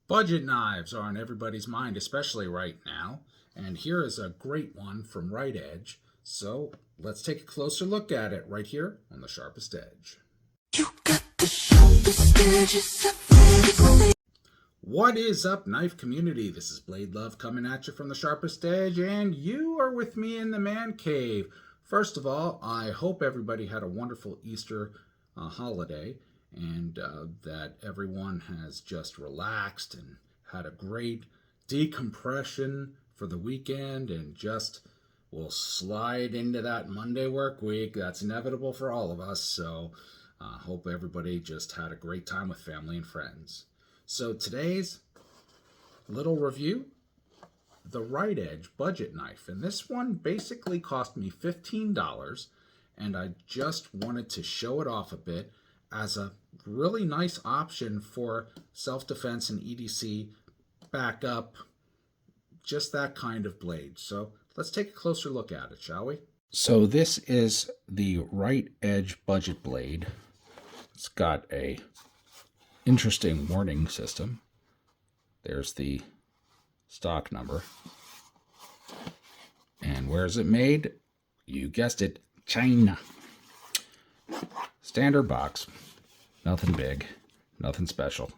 Budget knives are on everybody's mind, especially right now. And here is a great one from Rite. So let's take a closer look at it right here on the Sharpest Edge. You got the sharpest edges. What is up, knife community? This is Blade Love coming at you from the Sharpest Edge, and you are with me in the man cave. First of all, I hope everybody had a wonderful Easter holiday, and that everyone has just relaxed and had a great decompression for the weekend, and just will slide into that Monday work week. That's inevitable for all of us, so hope everybody just had a great time with family and friends. So today's little review, the Rite budget knife. And this one basically cost me $15, and I just wanted to show it off a bit as a really nice option for self-defense and EDC backup, just that kind of blade. So let's take a closer look at it, shall we? So this is the Rite budget blade. It's got a interesting warning system. There's the stock number. And where is it made? You guessed it, China. Standard box. Nothing big, nothing special.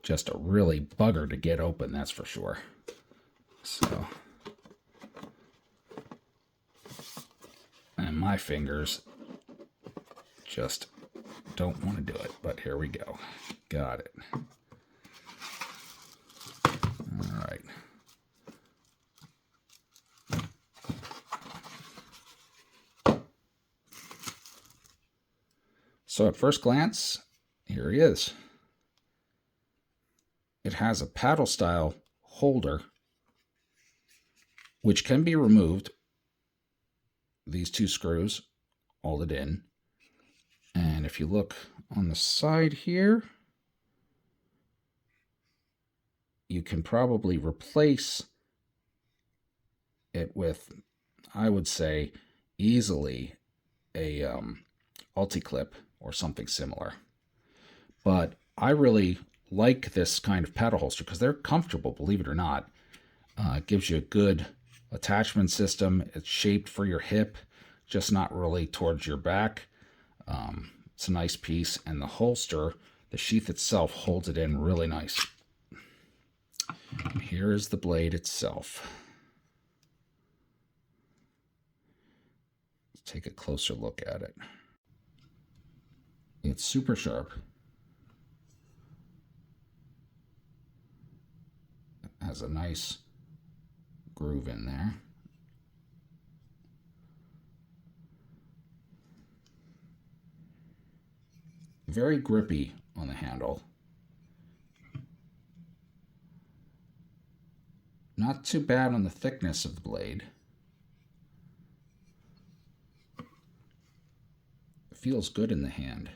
Just a really bugger to get open, that's for sure. So, and my fingers just don't want to do it, but here we go. Got it. All right. So at first glance, here he is. It has a paddle style holder, which can be removed. These two screws hold it in. And if you look on the side here, you can probably replace it with, I would say, easily a ulti-clip or something similar. But I really like this kind of paddle holster because they're comfortable, believe it or not. It gives you a good attachment system. It's shaped for your hip, just not really towards your back. It's a nice piece, and the holster, the sheath itself, holds it in really nice. Here is the blade itself. Let's take a closer look at it. It's super sharp. It has a nice groove in there. Very grippy on the handle. Not too bad on the thickness of the blade. It feels good in the hand.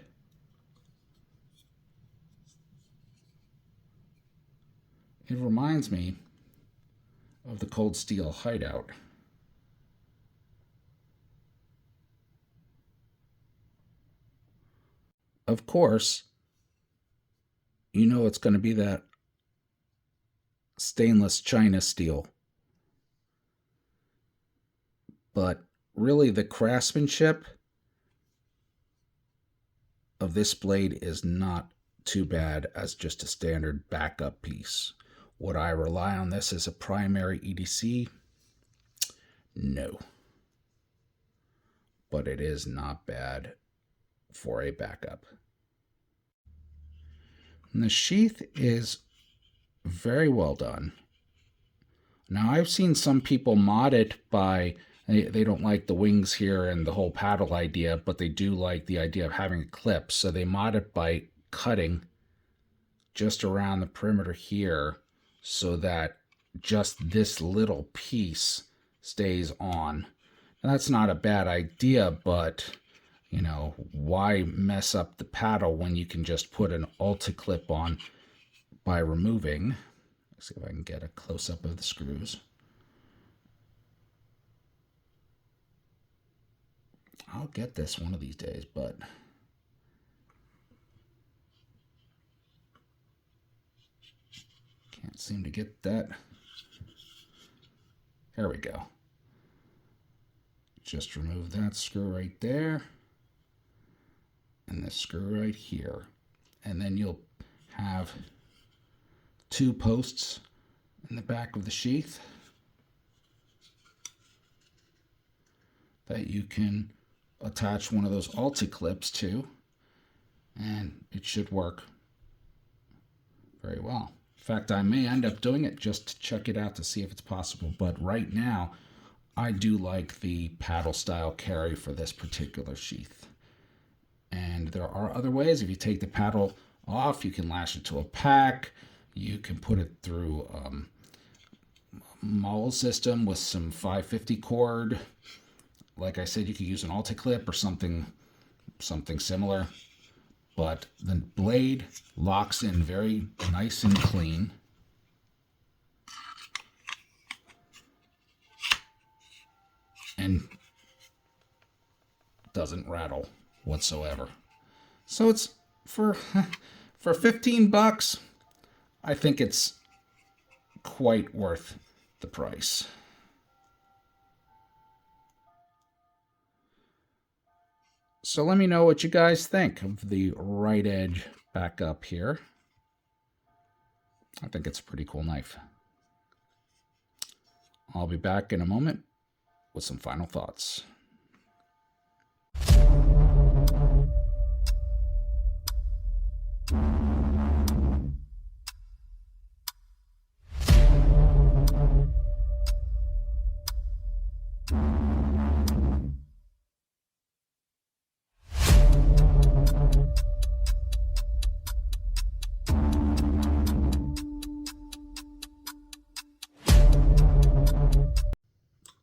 It reminds me of the Cold Steel Hideout. Of course, you know it's going to be that stainless China steel. But really, the craftsmanship of this blade is not too bad as just a standard backup piece. Would I rely on this as a primary EDC? No. But it is not bad for a backup. And the sheath is very well done. Now, I've seen some people mod it by, they don't like the wings here and the whole paddle idea, but they do like the idea of having a clip. So they mod it by cutting just around the perimeter here so that just this little piece stays on. Now, that's not a bad idea, but you know, why mess up the paddle when you can just put an ulti-clip on by removing. Let's see if I can get a close-up of the screws. I'll get this one of these days, but seem to get that. There we go. Just remove that screw right there. And this screw right here. And then you'll have 2 posts in the back of the sheath that you can attach one of those Alti clips to, and it should work very well. In fact, I may end up doing it just to check it out to see if it's possible, but right now I do like the paddle style carry for this particular sheath. And there are other ways. If you take the paddle off, you can lash it to a pack. You can put it through a maul system with some 550 cord. Like I said, you could use an Alti clip or something similar. But the blade locks in very nice and clean. And doesn't rattle whatsoever. So it's for $15, I think it's quite worth the price. So let me know what you guys think of the Rite Edge back up here. I think it's a pretty cool knife. I'll be back in a moment with some final thoughts.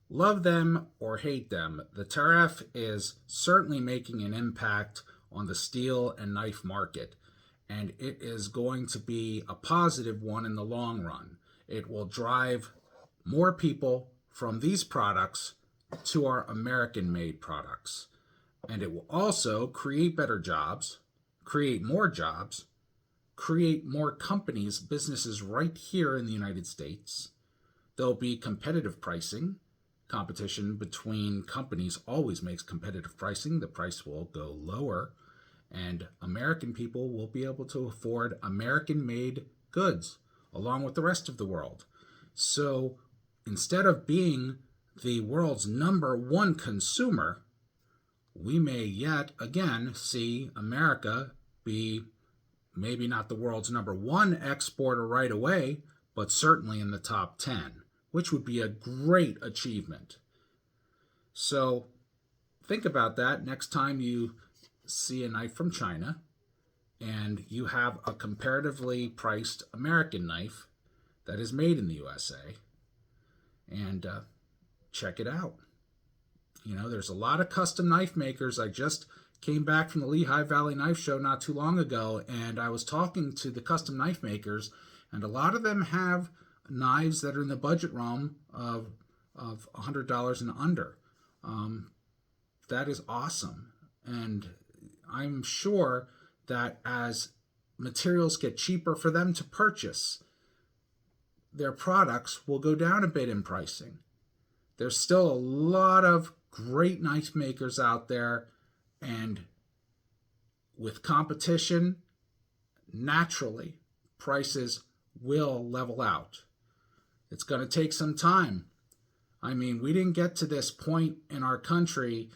Love them or hate them, the tariff is certainly making an impact on the steel and knife market, and it is going to be a positive one in the long run. It will drive more people from these products to our American-made products, and it will also create better jobs, create more jobs, create more companies, businesses right here in the United States. There'll be competitive pricing. Competition between companies always makes competitive pricing. The price will go lower, and American people will be able to afford American-made goods along with the rest of the world. So instead of being the world's #1 consumer, we may yet again see America be maybe not the world's #1 exporter right away, but certainly in the top 10. Which would be a great achievement. So think about that next time you see a knife from China and you have a comparatively priced American knife that is made in the USA, and check it out. You know, there's a lot of custom knife makers. I just came back from the Lehigh Valley Knife Show not too long ago, and I was talking to the custom knife makers, and a lot of them have knives that are in the budget realm of $100 and under. That is awesome. And I'm sure that as materials get cheaper for them to purchase, their products will go down a bit in pricing. There's still a lot of great knife makers out there, and with competition, naturally, prices will level out. It's going to take some time. I mean, we didn't get to this point in our country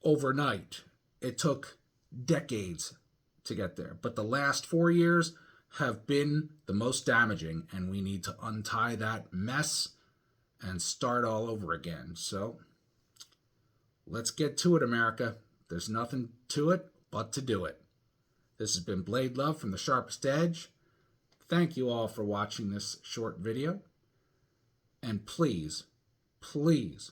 overnight. It took decades to get there. But the last 4 years have been the most damaging, and we need to untie that mess and start all over again. So let's get to it, America. There's nothing to it but to do it. This has been Blade Love from the Sharpest Edge. Thank you all for watching this short video. And please, please,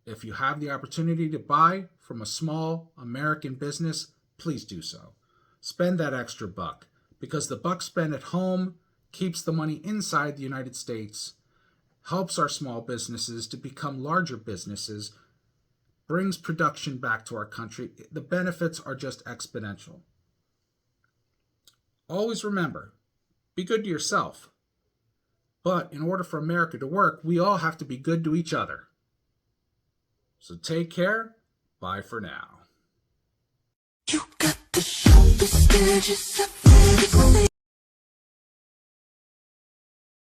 if you have the opportunity to buy from a small American business, please do so. Spend that extra buck, because the buck spent at home keeps the money inside the United States, helps our small businesses to become larger businesses, brings production back to our country. The benefits are just exponential. Always remember, be good to yourself, But in order for America to work, we all have to be good to each other. So take care. Bye for now. You got the sharpest edges of